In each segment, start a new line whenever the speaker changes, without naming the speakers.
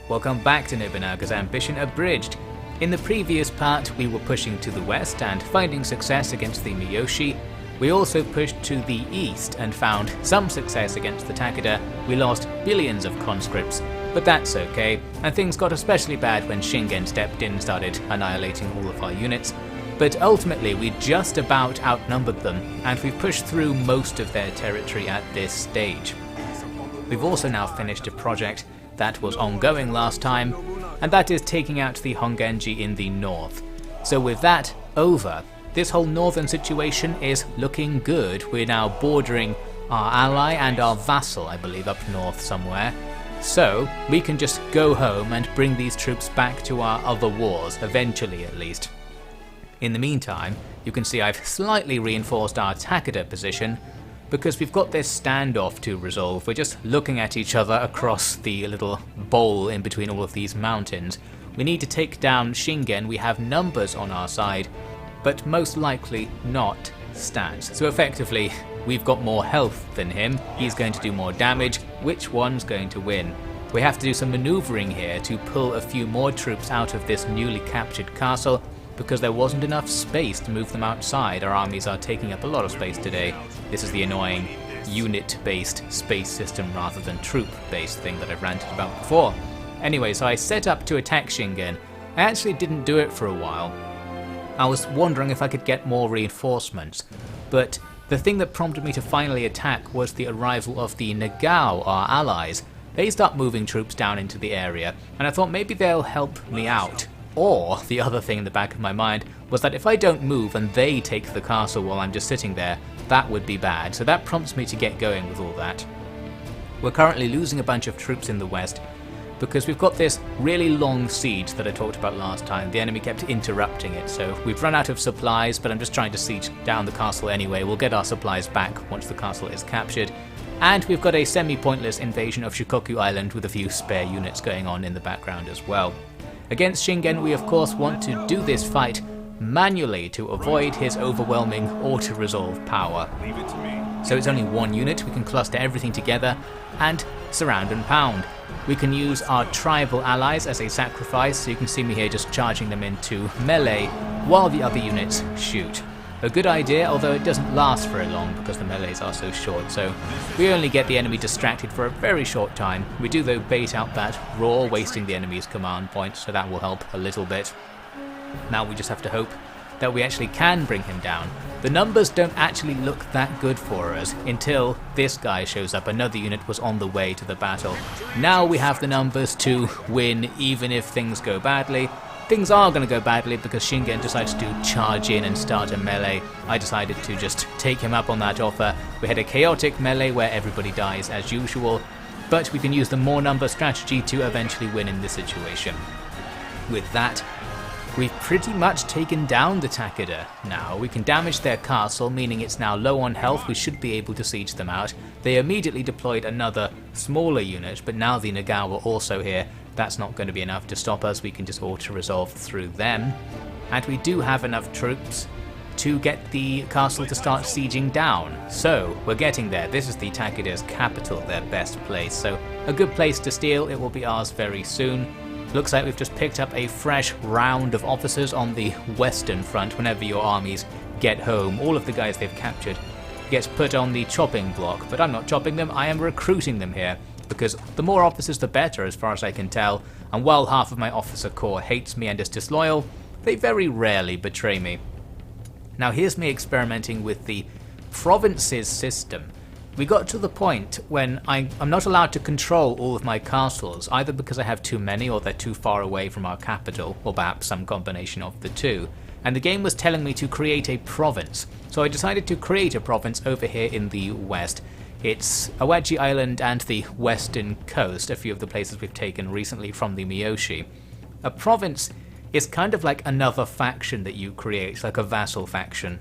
Welcome back to Nobunaga's Ambition Abridged. In the previous part we were pushing to the west and finding success against the Miyoshi. We also pushed to the east and found some success against the Takeda. We lost billions of conscripts, but that's okay, and things got especially bad when Shingen stepped in and started annihilating all of our units. But ultimately we just about outnumbered them, and we've pushed through most of their territory at this stage. We've also now finished a project that was ongoing last time, and that is taking out the Hongenji in the north. So with that over, this whole northern situation is looking good. We're now bordering our ally and our vassal, I believe, up north somewhere. So we can just go home and bring these troops back to our other wars, eventually at least. In the meantime, you can see I've slightly reinforced our Takeda position, because we've got this standoff to resolve. We're just looking at each other across the little bowl in between all of these mountains. We need to take down Shingen. We have numbers on our side, but most likely not stats. So effectively, we've got more health than him. He's going to do more damage. Which one's going to win? We have to do some maneuvering here to pull a few more troops out of this newly captured castle, because there wasn't enough space to move them outside. Our armies are taking up a lot of space today. This is the annoying unit-based space system rather than troop-based thing that I've ranted about before. Anyway, so I set up to attack Shingen. I actually didn't do it for a while. I was wondering if I could get more reinforcements, but the thing that prompted me to finally attack was the arrival of the Nagao, our allies. They start moving troops down into the area, and I thought maybe they'll help me out. Or, the other thing in the back of my mind was that if I don't move and they take the castle while I'm just sitting there, that would be bad, so that prompts me to get going with all that. We're currently losing a bunch of troops in the west, because we've got this really long siege that I talked about last time. The enemy kept interrupting it, so we've run out of supplies, but I'm just trying to siege down the castle anyway. We'll get our supplies back once the castle is captured. And we've got a semi-pointless invasion of Shikoku Island with a few spare units going on in the background as well. Against Shingen, we of course want to do this fight manually to avoid his overwhelming auto-resolve power. So it's only one unit. We can cluster everything together and surround and pound. We can use our tribal allies as a sacrifice, so you can see me here just charging them into melee while the other units shoot. A good idea, although it doesn't last very long because the melees are so short, so we only get the enemy distracted for a very short time. We do though bait out that roar, wasting the enemy's command points, so that will help a little bit. Now we just have to hope that we actually can bring him down. The numbers don't actually look that good for us until this guy shows up. Another unit was on the way to the battle. Now we have the numbers to win even if things go badly. Things are going to go badly because Shingen decided to charge in and start a melee. I decided to just take him up on that offer. We had a chaotic melee where everybody dies as usual, but we can use the more number strategy to eventually win in this situation. With that, we've pretty much taken down the Takeda now. We can damage their castle, meaning it's now low on health. We should be able to siege them out. They immediately deployed another smaller unit, but now the Nagao are also here. That's not going to be enough to stop us. We can just auto-resolve through them. And we do have enough troops to get the castle to start sieging down. So, we're getting there. This is the Takeda's capital, their best place. So, a good place to steal. It will be ours very soon. Looks like we've just picked up a fresh round of officers on the western front. Whenever your armies get home, all of the guys they've captured gets put on the chopping block. But I'm not chopping them, I am recruiting them here, because the more officers the better as far as I can tell, and while half of my officer corps hates me and is disloyal, they very rarely betray me. Now here's me experimenting with the provinces system. We got to the point when I'm not allowed to control all of my castles, either because I have too many or they're too far away from our capital, or perhaps some combination of the two. And the game was telling me to create a province, so I decided to create a province over here in the west. It's Awaji Island and the western coast, a few of the places we've taken recently from the Miyoshi. A province is kind of like another faction that you create, like a vassal faction.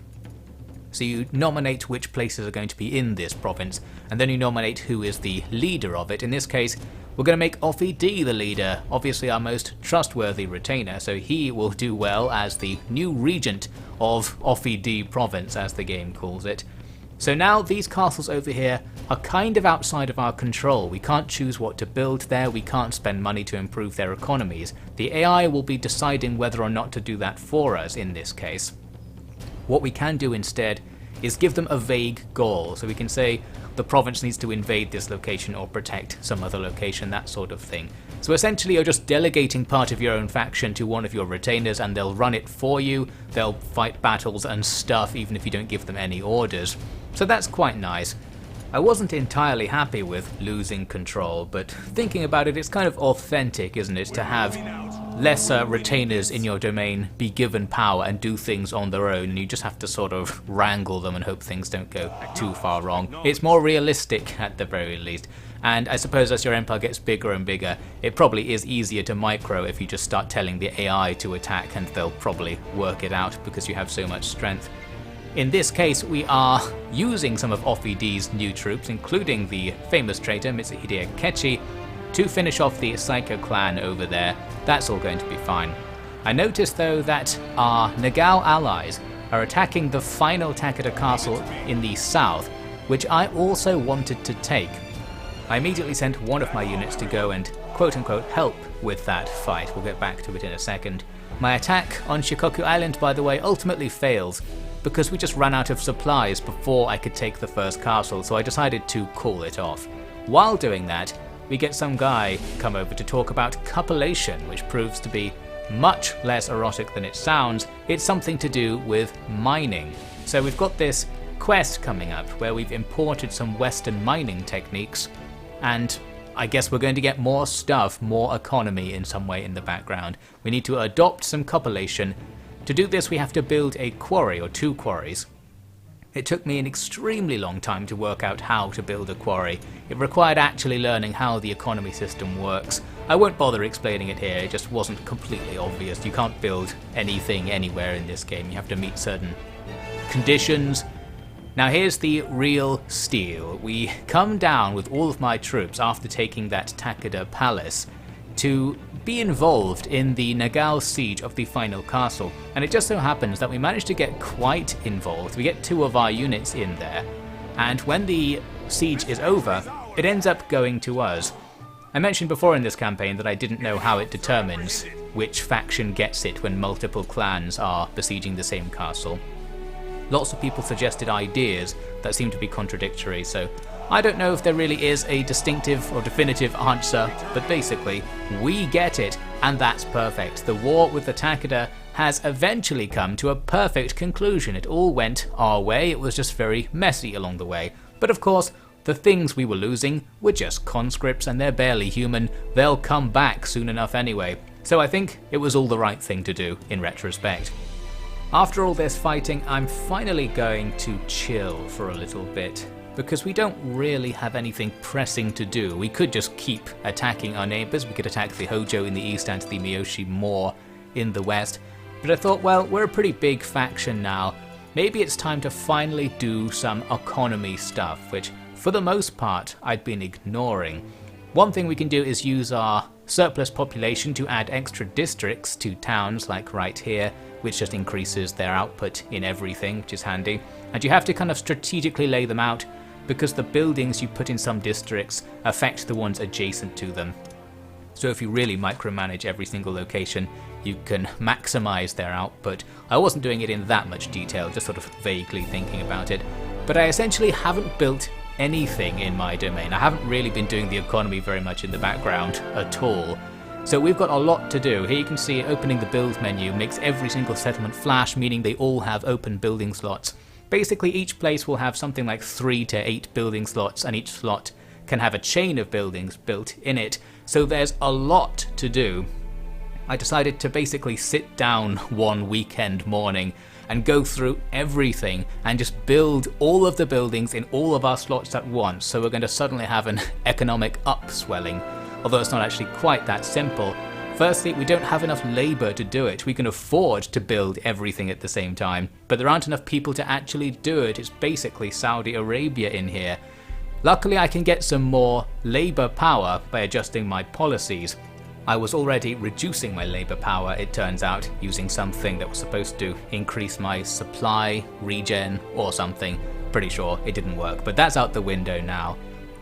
So you nominate which places are going to be in this province, and then you nominate who is the leader of it. In this case, we're going to make OffyD the leader, obviously our most trustworthy retainer, so he will do well as the new regent of OffyD province, as the game calls it. So now these castles over here are kind of outside of our control. We can't choose what to build there, we can't spend money to improve their economies. The AI will be deciding whether or not to do that for us in this case. What we can do instead is give them a vague goal, so we can say the province needs to invade this location or protect some other location, that sort of thing. So essentially you're just delegating part of your own faction to one of your retainers and they'll run it for you, they'll fight battles and stuff even if you don't give them any orders. So that's quite nice. I wasn't entirely happy with losing control, but thinking about it, it's kind of authentic, isn't it, to have lesser retainers in your domain be given power and do things on their own, and you just have to sort of wrangle them and hope things don't go too far wrong. It's more realistic at the very least. And I suppose as your empire gets bigger and bigger, it probably is easier to micro if you just start telling the AI to attack, and they'll probably work it out because you have so much strength. In this case, we are using some of OffyD's new troops, including the famous traitor Mitsuhide Akechi, to finish off the Psycho clan over there. That's all going to be fine. I noticed though that our Nagao allies are attacking the final Takeda castle in the south, which I also wanted to take. I immediately sent one of my units to go and quote-unquote help with that fight. We'll get back to it in a second. My attack on Shikoku Island, by the way, ultimately fails because we just ran out of supplies before I could take the first castle, so I decided to call it off. While doing that, we get some guy come over to talk about copulation, which proves to be much less erotic than it sounds. It's something to do with mining. So we've got this quest coming up where we've imported some Western mining techniques, and I guess we're going to get more stuff, more economy in some way in the background. We need to adopt some copulation. To do this, we have to build a quarry or 2 quarries. It took me an extremely long time to work out how to build a quarry. It required actually learning how the economy system works. I won't bother explaining it here, it just wasn't completely obvious. You can't build anything anywhere in this game, you have to meet certain conditions. Now here's the real steal. We come down with all of my troops after taking that Takeda palace to be involved in the Nagao siege of the final castle, and it just so happens that we managed to get quite involved. We get 2 of our units in there, and when the siege is over, it ends up going to us. I mentioned before in this campaign that I didn't know how it determines which faction gets it when multiple clans are besieging the same castle. Lots of people suggested ideas that seem to be contradictory, so I don't know if there really is a distinctive or definitive answer, but basically, we get it, and that's perfect. The war with the Takeda has eventually come to a perfect conclusion. It all went our way, it was just very messy along the way. But of course, the things we were losing were just conscripts and they're barely human. They'll come back soon enough anyway. So I think it was all the right thing to do in retrospect. After all this fighting, I'm finally going to chill for a little bit, because we don't really have anything pressing to do. We could just keep attacking our neighbours, we could attack the Hojo in the east and the Miyoshi more in the west, but I thought, well, we're a pretty big faction now, maybe it's time to finally do some economy stuff, which for the most part I'd been ignoring. One thing we can do is use our surplus population to add extra districts to towns like right here, which just increases their output in everything, which is handy. And you have to kind of strategically lay them out, because the buildings you put in some districts affect the ones adjacent to them. So if you really micromanage every single location, you can maximize their output. I wasn't doing it in that much detail, just sort of vaguely thinking about it. But I essentially haven't built anything in my domain. I haven't really been doing the economy very much in the background at all. So we've got a lot to do. Here you can see opening the build menu makes every single settlement flash, meaning they all have open building slots. Basically each place will have something like 3 to 8 building slots, and each slot can have a chain of buildings built in it. So there's a lot to do. I decided to basically sit down one weekend morning and go through everything and just build all of the buildings in all of our slots at once. So we're going to suddenly have an economic upswelling. Although it's not actually quite that simple. Firstly, we don't have enough labour to do it. We can afford to build everything at the same time, but there aren't enough people to actually do it. It's basically Saudi Arabia in here. Luckily, I can get some more labour power by adjusting my policies. I was already reducing my labour power, it turns out, using something that was supposed to increase my supply, regen, or something. pretty sure it didn't work, but that's out the window now,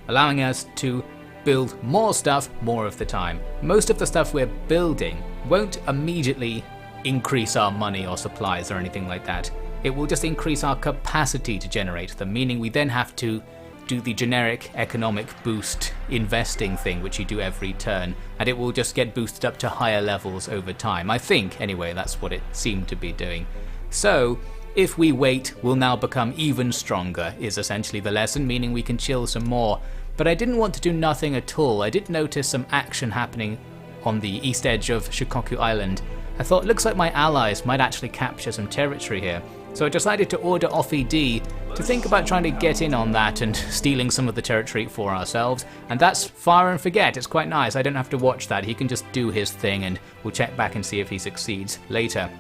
allowing us to build more stuff more of the time. Most of the stuff we're building won't immediately increase our money or supplies or anything like that. It will just increase our capacity to generate them, meaning we then have to do the generic economic boost investing thing which you do every turn, and it will just get boosted up to higher levels over time. I think, anyway, that's what it seemed to be doing. So, if we wait, we'll now become even stronger, is essentially the lesson, meaning we can chill some more. But I didn't want to do nothing at all. I did notice some action happening on the east edge of Shikoku Island. I thought, looks like my allies might actually capture some territory here. So I decided to order OffyD to think about trying to get in on that and stealing some of the territory for ourselves. And that's fire and forget. It's quite nice. I don't have to watch that. He can just do his thing and we'll check back and see if he succeeds later.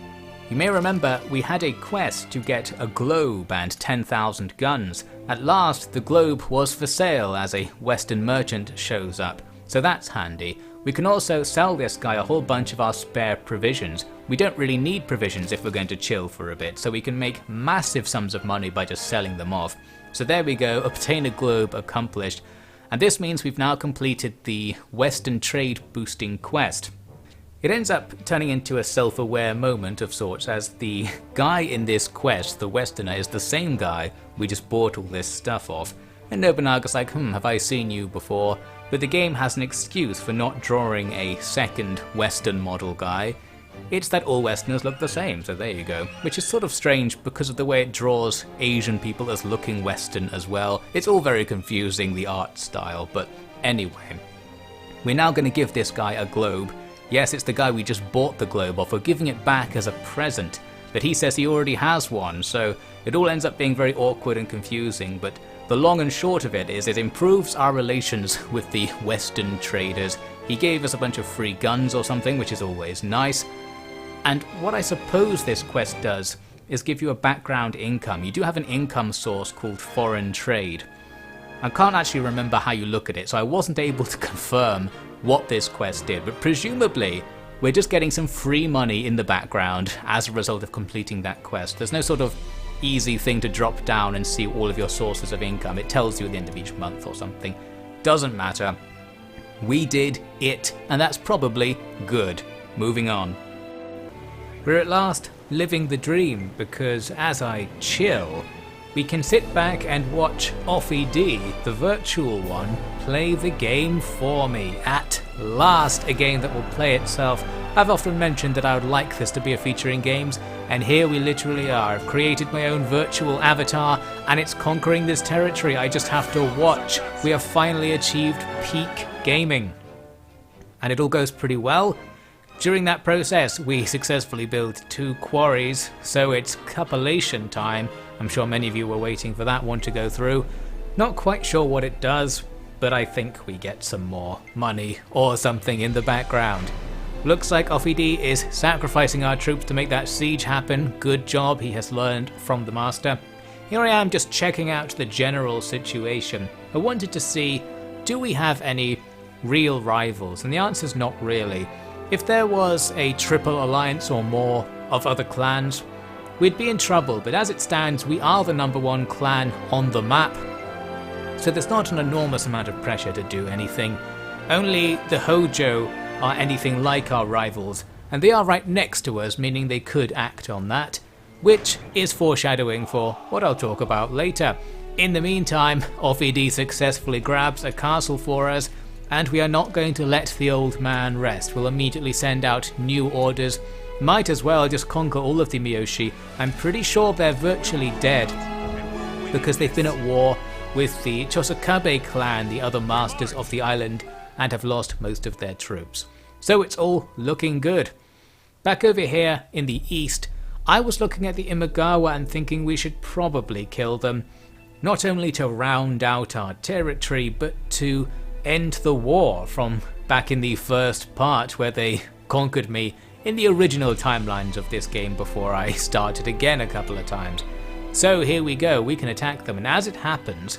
You may remember we had a quest to get a globe and 10,000 guns. At last, the globe was for sale as a Western merchant shows up. So that's handy. We can also sell this guy a whole bunch of our spare provisions. We don't really need provisions if we're going to chill for a bit, so we can make massive sums of money by just selling them off. So there we go, obtain a globe accomplished. And this means we've now completed the Western trade boosting quest. It ends up turning into a self-aware moment of sorts, as the guy in this quest, the Westerner, is the same guy we just bought all this stuff off. And Nobunaga's like, have I seen you before? But the game has an excuse for not drawing a second Western model guy. It's that all Westerners look the same, so there you go. Which is sort of strange because of the way it draws Asian people as looking Western as well. It's all very confusing, the art style, but anyway. We're now going to give this guy a globe. Yes, it's the guy we just bought the globe off. We're giving it back as a present. But he says he already has one, so it all ends up being very awkward and confusing, but the long and short of it is it improves our relations with the Western traders. He gave us a bunch of free guns or something, which is always nice. And what I suppose this quest does is give you a background income. You do have an income source called foreign trade. I can't actually remember how you look at it, so I wasn't able to confirm what this quest did, but presumably we're just getting some free money in the background as a result of completing that quest. There's no sort of easy thing to drop down and see all of your sources of income. It tells you at the end of each month or something. Doesn't matter. We did it, and that's probably good. Moving on. We're at last living the dream, because as I chill, we can sit back and watch OffyD, the virtual one, play the game for me. At last, a game that will play itself. I've often mentioned that I would like this to be a feature in games, and here we literally are. I've created my own virtual avatar, and it's conquering this territory. I just have to watch. We have finally achieved peak gaming. And it all goes pretty well. During that process, we successfully built 2 quarries, so it's cupellation time. I'm sure many of you were waiting for that one to go through. Not quite sure what it does, but I think we get some more money or something in the background. Looks like OffyD is sacrificing our troops to make that siege happen. Good job, he has learned from the master. Here I am just checking out the general situation. I wanted to see, do we have any real rivals? And the answer is not really. If there was a triple alliance or more of other clans, we'd be in trouble, but as it stands, we are the #1 clan on the map. So there's not an enormous amount of pressure to do anything. Only the Hojo are anything like our rivals, and they are right next to us, meaning they could act on that, which is foreshadowing for what I'll talk about later. In the meantime, OffyD successfully grabs a castle for us, and we are not going to let the old man rest. We'll immediately send out new orders. Might as well just conquer all of the Miyoshi. I'm pretty sure they're virtually dead, because they've been at war with the Chosakabe clan, the other masters of the island, and have lost most of their troops. So it's all looking good. Back over here in the east, I was looking at the Imagawa and thinking we should probably kill them, not only to round out our territory, but to end the war from back in the first part where they conquered me in the original timelines of this game before I started again a couple of times. So here we go, we can attack them, and as it happens,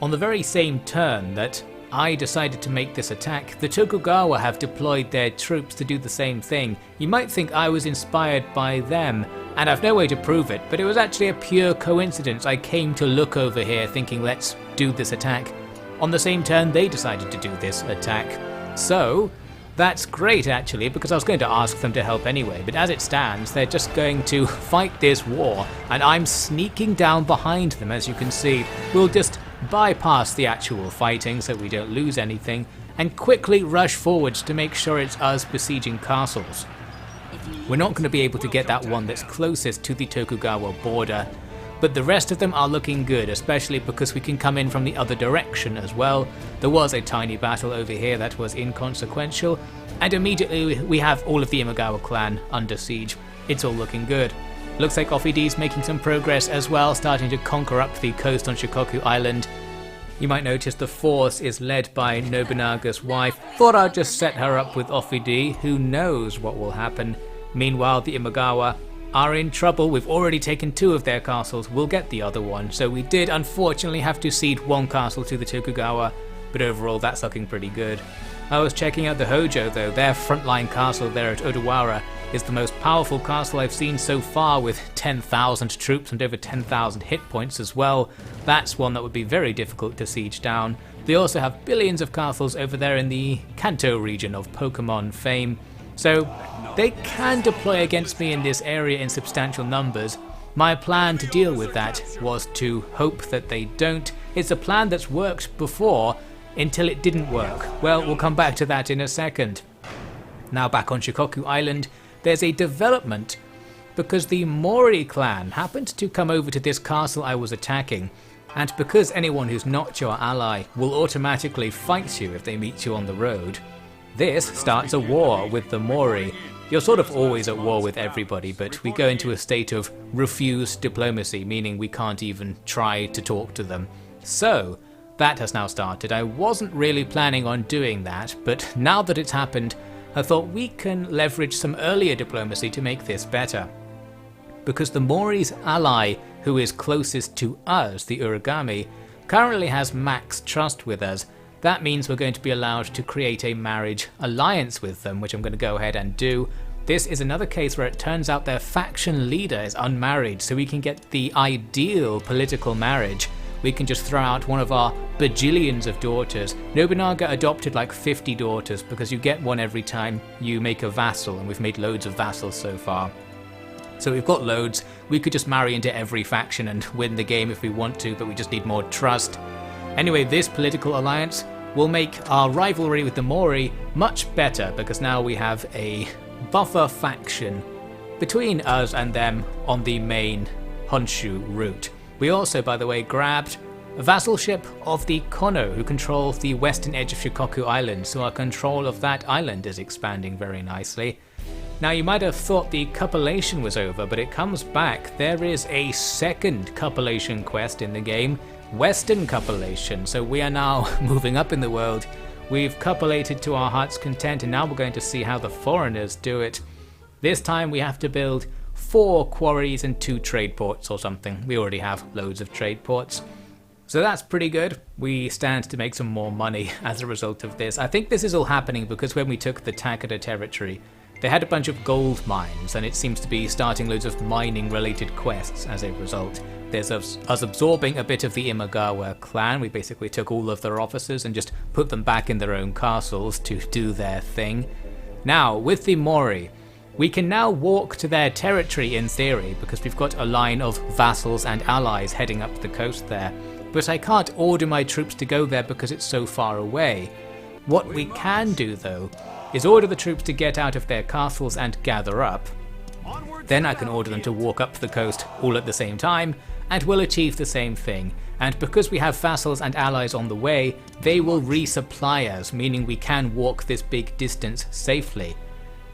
on the very same turn that I decided to make this attack, the Tokugawa have deployed their troops to do the same thing. You might think I was inspired by them, and I've no way to prove it, but it was actually a pure coincidence. I came to look over here thinking let's do this attack. On the same turn they decided to do this attack. So that's great actually, because I was going to ask them to help anyway, but as it stands they're just going to fight this war and I'm sneaking down behind them. As you can see, we'll just bypass the actual fighting so we don't lose anything and quickly rush forwards to make sure it's us besieging castles. We're not going to be able to get that one that's closest to the Tokugawa border, but the rest of them are looking good, especially because we can come in from the other direction as well. There was a tiny battle over here that was inconsequential, and immediately we have all of the Imagawa clan under siege. It's all looking good. Looks like OffyD's making some progress as well, starting to conquer up the coast on Shikoku Island. You might notice the force is led by Nobunaga's wife. Thought I'd just set her up with OffyD, who knows what will happen. Meanwhile, the Imagawa are in trouble. We've already taken 2 of their castles, we'll get the other one. So we did unfortunately have to cede 1 castle to the Tokugawa, but overall that's looking pretty good. I was checking out the Hojo though. Their frontline castle there at Odawara is the most powerful castle I've seen so far, with 10,000 troops and over 10,000 hit points as well. That's one that would be very difficult to siege down. They also have billions of castles over there in the Kanto region of Pokemon fame, so they can deploy against me in this area in substantial numbers. My plan to deal with that was to hope that they don't. It's a plan that's worked before until it didn't work. Well, we'll come back to that in a second. Now back on Shikoku Island, there's a development because the Mori clan happened to come over to this castle I was attacking, and because anyone who's not your ally will automatically fight you if they meet you on the road, this starts a war with the Mori. You're sort of always at war with everybody, but we go into a state of refused diplomacy, meaning we can't even try to talk to them. So that has now started. I wasn't really planning on doing that, but now that it's happened, I thought we can leverage some earlier diplomacy to make this better. Because the Mori's ally, who is closest to us, the Uragami, currently has max trust with us. That means we're going to be allowed to create a marriage alliance with them, which I'm going to go ahead and do. This is another case where it turns out their faction leader is unmarried, so we can get the ideal political marriage. We can just throw out one of our bajillions of daughters. Nobunaga adopted like 50 daughters because you get one every time you make a vassal, and we've made loads of vassals so far. So we've got loads. We could just marry into every faction and win the game if we want to, but we just need more trust. Anyway, this political alliance will make our rivalry with the Mori much better, because now we have a buffer faction between us and them on the main Honshu route. We also, by the way, grabbed a vassalship of the Kono, who control the western edge of Shikoku Island, so our control of that island is expanding very nicely. Now you might have thought the copulation was over, but it comes back. There is a second copulation quest in the game, Western copulation, so we are now moving up in the world. We've copulated to our heart's content, and now we're going to see how the foreigners do it. This time we have to build 4 quarries and 2 trade ports or something. We already have loads of trade ports. So that's pretty good. We stand to make some more money as a result of this. I think this is all happening because when we took the Takeda territory, they had a bunch of gold mines, and it seems to be starting loads of mining related quests as a result. There's us absorbing a bit of the Imagawa clan. We basically took all of their officers and just put them back in their own castles to do their thing. Now, with the Mori, we can now walk to their territory in theory, because we've got a line of vassals and allies heading up the coast there. But I can't order my troops to go there because it's so far away. What we can do though is order the troops to get out of their castles and gather up. Then I can order them to walk up the coast all at the same time, and we'll achieve the same thing. And because we have vassals and allies on the way, they will resupply us, meaning we can walk this big distance safely.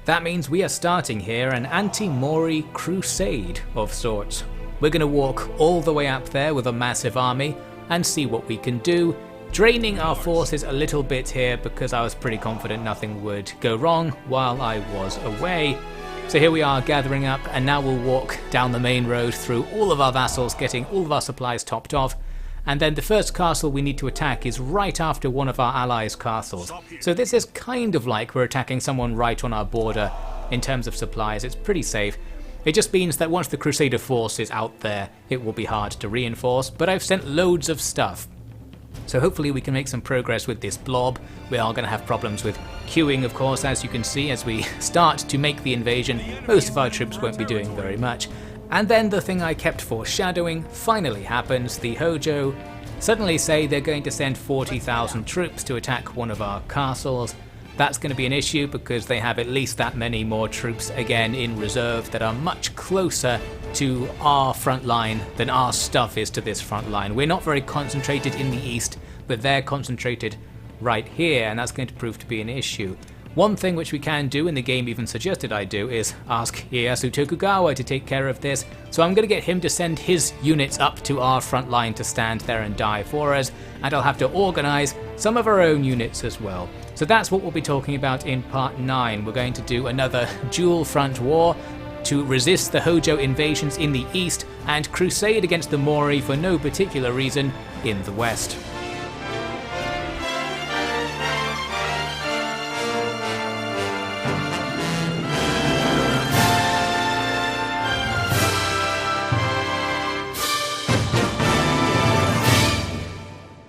That means we are starting here an anti-Mori crusade of sorts. We're going to walk all the way up there with a massive army and see what we can do, draining our forces a little bit here because I was pretty confident nothing would go wrong while I was away. So here we are gathering up, and now we'll walk down the main road through all of our vassals, getting all of our supplies topped off, and then the first castle we need to attack is right after one of our allies' castles. So this is kind of like we're attacking someone right on our border in terms of supplies. It's pretty safe. It just means that once the Crusader force is out there, it will be hard to reinforce, but I've sent loads of stuff. So hopefully we can make some progress with this blob. We are going to have problems with queuing, of course, as you can see, as we start to make the invasion. Most of our troops won't be doing very much. And then the thing I kept foreshadowing finally happens. The Hojo suddenly say they're going to send 40,000 troops to attack one of our castles. That's going to be an issue because they have at least that many more troops again in reserve that are much closer to our front line than our stuff is to this front line. We're not very concentrated in the east, but they're concentrated right here, and that's going to prove to be an issue. One thing which we can do, and the game even suggested I do, is ask Ieyasu Tokugawa to take care of this. So I'm going to get him to send his units up to our front line to stand there and die for us, and I'll have to organise some of our own units as well. So that's what we'll be talking about in part 9. We're going to do another dual front war to resist the Hojo invasions in the east and crusade against the Mori for no particular reason in the west.